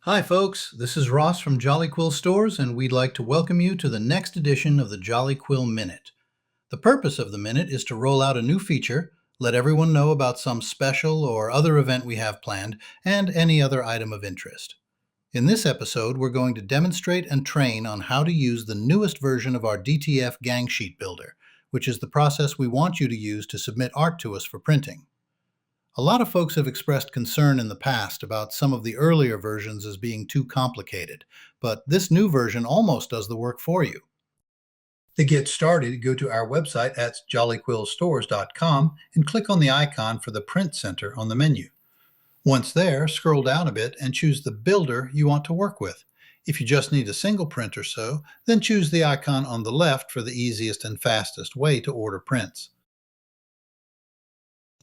Hi folks, this is Ross from Jolly Quill Stores, and we'd like to welcome you to the next edition of the Jolly Quill Minute. The purpose of the Minute is to roll out a new feature, let everyone know about some special or other event we have planned, and any other item of interest. In this episode, we're going to demonstrate and train on how to use the newest version of our DTF gang sheet builder, which is the process we want you to use to submit art to us for printing. A lot of folks have expressed concern in the past about some of the earlier versions as being too complicated, but this new version almost does the work for you. To get started, go to our website at jollyquillstores.com and click on the icon for the Print Center on the menu. Once there, scroll down a bit and choose the builder you want to work with. If you just need a single print or so, then choose the icon on the left for the easiest and fastest way to order prints.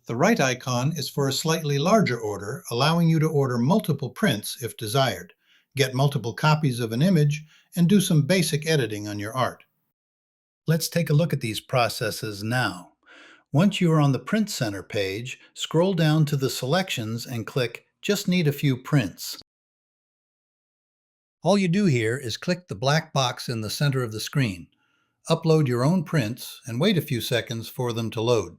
The right icon is for a slightly larger order, allowing you to order multiple prints if desired, get multiple copies of an image, and do some basic editing on your art. Let's take a look at these processes now. Once you are on the Print Center page, scroll down to the selections and click Just Need a Few Prints. All you do here is click the black box in the center of the screen, upload your own prints, and wait a few seconds for them to load.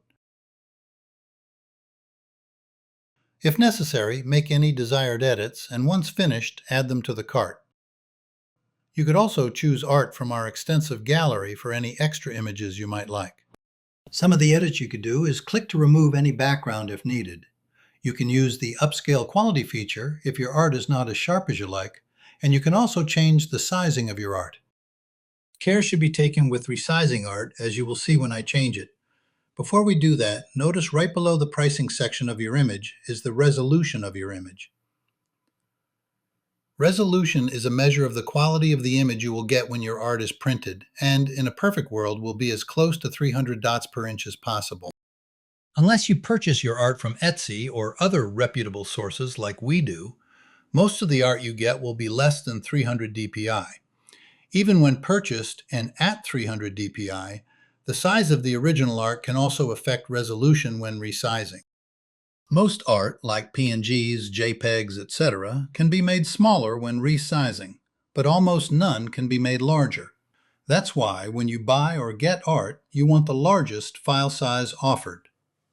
If necessary, make any desired edits, and once finished, add them to the cart. You could also choose art from our extensive gallery for any extra images you might like. Some of the edits you could do is click to remove any background if needed. You can use the upscale quality feature if your art is not as sharp as you like, and you can also change the sizing of your art. Care should be taken with resizing art, as you will see when I change it. Before we do that, notice right below the pricing section of your image is the resolution of your image. Resolution is a measure of the quality of the image you will get when your art is printed, and in a perfect world will be as close to 300 dots per inch as possible. Unless you purchase your art from Etsy or other reputable sources like we do, most of the art you get will be less than 300 dpi. Even when purchased and at 300 dpi, the size of the original art can also affect resolution when resizing. Most art, like PNGs, JPEGs, etc., can be made smaller when resizing, but almost none can be made larger. That's why when you buy or get art, you want the largest file size offered.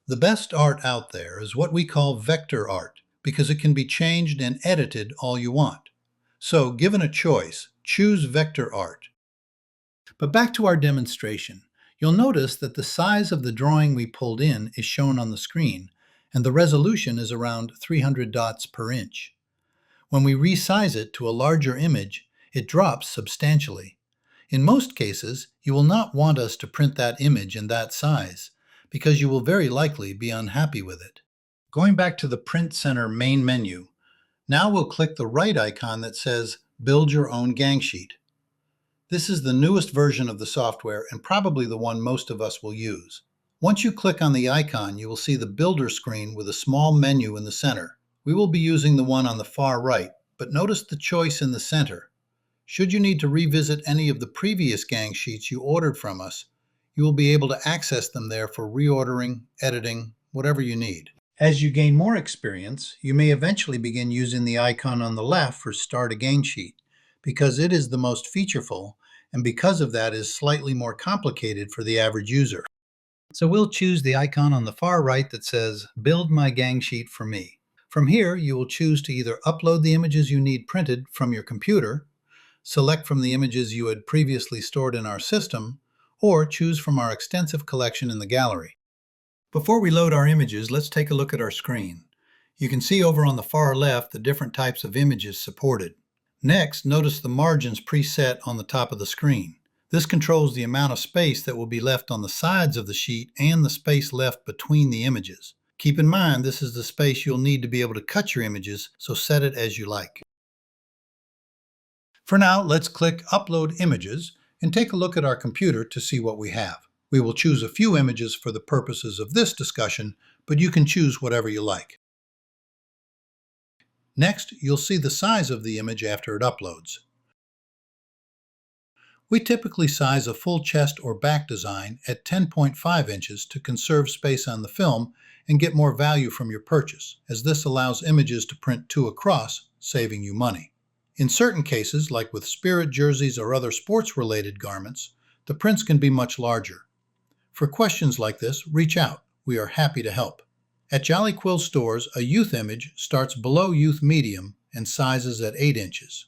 The best art out there is what we call vector art, because it can be changed and edited all you want. So, given a choice, choose vector art. But back to our demonstration. You'll notice that the size of the drawing we pulled in is shown on the screen, and the resolution is around 300 dots per inch. When we resize it to a larger image, it drops substantially. In most cases, you will not want us to print that image in that size, because you will very likely be unhappy with it. Going back to the Print Center main menu, now we'll click the right icon that says Build Your Own Gang Sheet. This is the newest version of the software and probably the one most of us will use. Once you click on the icon, you will see the Builder screen with a small menu in the center. We will be using the one on the far right, but notice the choice in the center. Should you need to revisit any of the previous gang sheets you ordered from us, you will be able to access them there for reordering, editing, whatever you need. As you gain more experience, you may eventually begin using the icon on the left for Start a Gang Sheet, because it is the most featureful, and because of that is slightly more complicated for the average user. So we'll choose the icon on the far right that says Build My Gang Sheet for Me. From here, you will choose to either upload the images you need printed from your computer, select from the images you had previously stored in our system, or choose from our extensive collection in the gallery. Before we load our images, let's take a look at our screen. You can see over on the far left the different types of images supported. Next, notice the margins preset on the top of the screen. This controls the amount of space that will be left on the sides of the sheet and the space left between the images. Keep in mind, this is the space you'll need to be able to cut your images, so set it as you like. For now, let's click Upload Images and take a look at our computer to see what we have. We will choose a few images for the purposes of this discussion, but you can choose whatever you like. Next, you'll see the size of the image after it uploads. We typically size a full chest or back design at 10.5 inches to conserve space on the film and get more value from your purchase, as this allows images to print 2 across, saving you money. In certain cases, like with spirit jerseys or other sports-related garments, the prints can be much larger. For questions like this, reach out. We are happy to help. At Jolly Quill stores, a youth image starts below youth medium and sizes at 8 inches.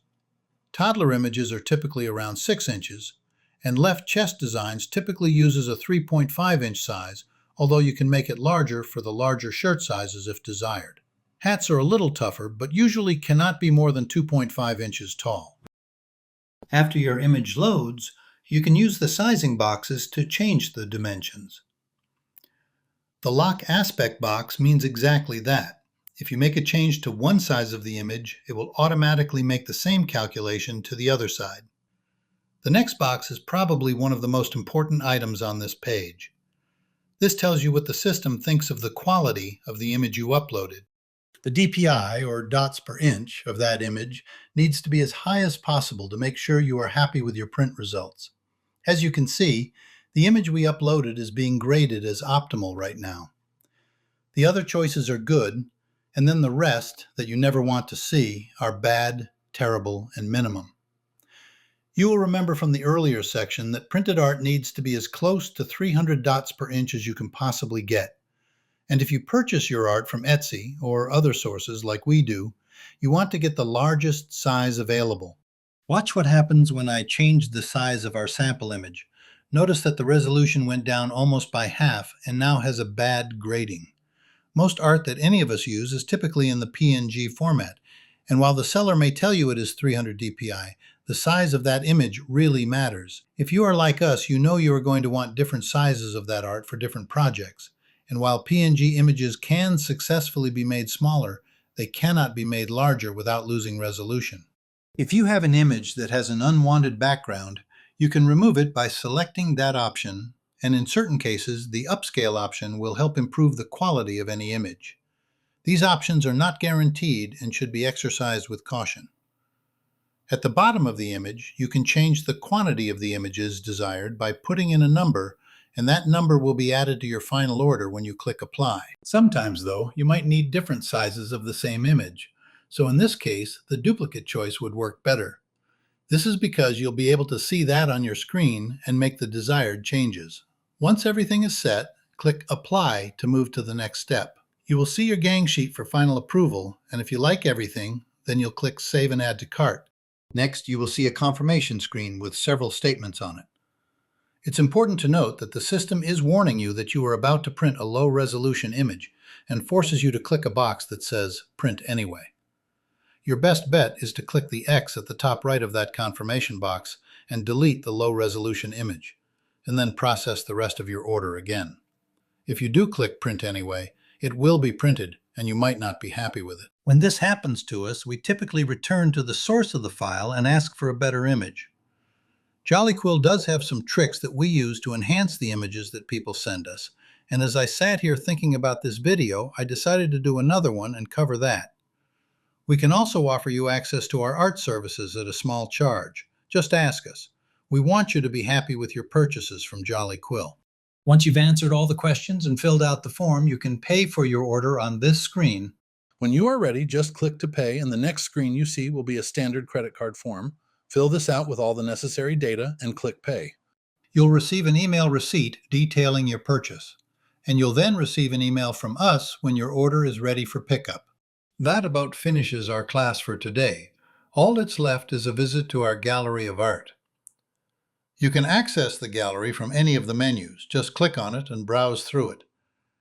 Toddler images are typically around 6 inches, and left chest designs typically uses a 3.5-inch size, although you can make it larger for the larger shirt sizes if desired. Hats are a little tougher, but usually cannot be more than 2.5 inches tall. After your image loads, you can use the sizing boxes to change the dimensions. The lock aspect box means exactly that. If you make a change to one size of the image, it will automatically make the same calculation to the other side. The next box is probably one of the most important items on this page. This tells you what the system thinks of the quality of the image you uploaded. The DPI, or dots per inch, of that image needs to be as high as possible to make sure you are happy with your print results. As you can see, the image we uploaded is being graded as optimal right now. The other choices are good, and then the rest that you never want to see are bad, terrible, and minimum. You will remember from the earlier section that printed art needs to be as close to 300 dots per inch as you can possibly get. And if you purchase your art from Etsy or other sources like we do, you want to get the largest size available. Watch what happens when I change the size of our sample image. Notice that the resolution went down almost by half and now has a bad grading. Most art that any of us use is typically in the PNG format, and while the seller may tell you it is 300 dpi, the size of that image really matters. If you are like us, you know you are going to want different sizes of that art for different projects, and while PNG images can successfully be made smaller, they cannot be made larger without losing resolution. If you have an image that has an unwanted background, you can remove it by selecting that option, and in certain cases, the upscale option will help improve the quality of any image. These options are not guaranteed and should be exercised with caution. At the bottom of the image, you can change the quantity of the images desired by putting in a number, and that number will be added to your final order when you click Apply. Sometimes, though, you might need different sizes of the same image, so in this case, the duplicate choice would work better. This is because you'll be able to see that on your screen and make the desired changes. Once everything is set, click Apply to move to the next step. You will see your gang sheet for final approval, and if you like everything, then you'll click Save and Add to Cart. Next, you will see a confirmation screen with several statements on it. It's important to note that the system is warning you that you are about to print a low-resolution image and forces you to click a box that says Print Anyway. Your best bet is to click the X at the top right of that confirmation box and delete the low-resolution image, and then process the rest of your order again. If you do click Print Anyway, it will be printed, and you might not be happy with it. When this happens to us, we typically return to the source of the file and ask for a better image. Jolly Quill does have some tricks that we use to enhance the images that people send us, and as I sat here thinking about this video, I decided to do another one and cover that. We can also offer you access to our art services at a small charge. Just ask us. We want you to be happy with your purchases from Jolly Quill. Once you've answered all the questions and filled out the form, you can pay for your order on this screen. When you are ready, just click to pay, and the next screen you see will be a standard credit card form. Fill this out with all the necessary data and click Pay. You'll receive an email receipt detailing your purchase, and you'll then receive an email from us when your order is ready for pickup. That about finishes our class for today. All that's left is a visit to our gallery of art. You can access the gallery from any of the menus. Just click on it and browse through it.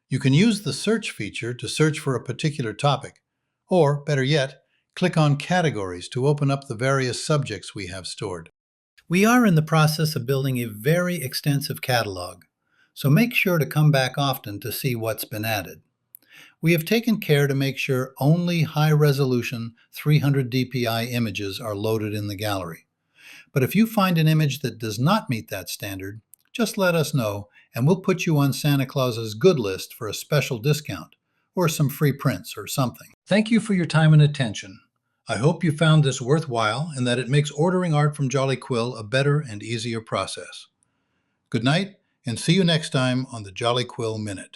You can use the search feature to search for a particular topic, or, better yet, click on Categories to open up the various subjects we have stored. We are in the process of building a very extensive catalog, so make sure to come back often to see what's been added. We have taken care to make sure only high-resolution 300 dpi images are loaded in the gallery. But if you find an image that does not meet that standard, just let us know and we'll put you on Santa Claus's good list for a special discount, or some free prints or something. Thank you for your time and attention. I hope you found this worthwhile and that it makes ordering art from Jolly Quill a better and easier process. Good night, and see you next time on the Jolly Quill Minute.